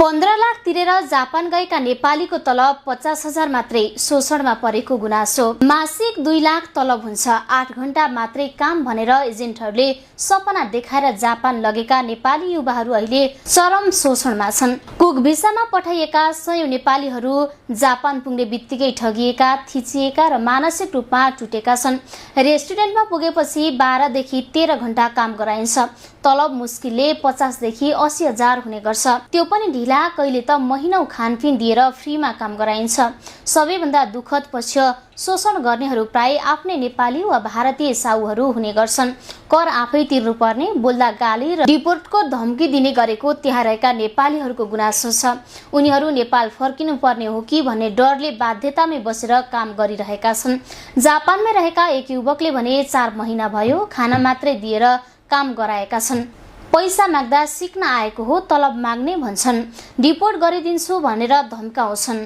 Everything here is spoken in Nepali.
15 लाख तिरेर जापान गएका नेपालीको तलब 50,000 मात्रै शोषणमा परेको गुनासो। मासिक 2 लाख तलब हुन्छ, 8 घण्टा मात्रै काम भनेर एजेन्टहरूले सपना देखाएर जापान लगेका नेपाली युवाहरू अहिले चरम शोषणमा छन्। कुक भिसामा पठाइएका सयौं नेपालीहरू जापान पुग्ने बित्तिकै ठगिएका, थिचिएका र मानसिक रूपमा टुटेका छन्। रेस्टुरेन्टमा पुगेपछि 12 देखि 13 घण्टा काम गराइन्छ। तलब मुस्किलले 50 देखि 80 हजार हुने गर्छ। त्यो पनि ढिला, कहिले त महिनौ खानपिन दिएर फ्रीमा काम गराइन्छ। सबैभन्दा दुःखद पक्ष शोषण गर्नेहरू प्राय आफ्नै नेपाली वा भारतीय साहुहरू हुने गर्छन्। कर आफै तिर्नु पर्ने, बोल्दा गाली र डिपोर्टको धम्की दिने गरेको त्यहाँ रहेका नेपालीहरूको गुनासो छ। उनीहरू नेपाल फर्किनु पर्ने हो कि भन्ने डरले बाध्यतामै बसेर काम गरिरहेका छन्। जापानमै रहेका एक युवकले भने 4 महिना भयो खाना मात्रै दिएर काम गराएका छन्। पैसा माग्दा सिक्न आएको हो, तलब माग्ने भन्छन्। डिपोर्ट गरिदिन्छु भनेर धम्काउँछन्।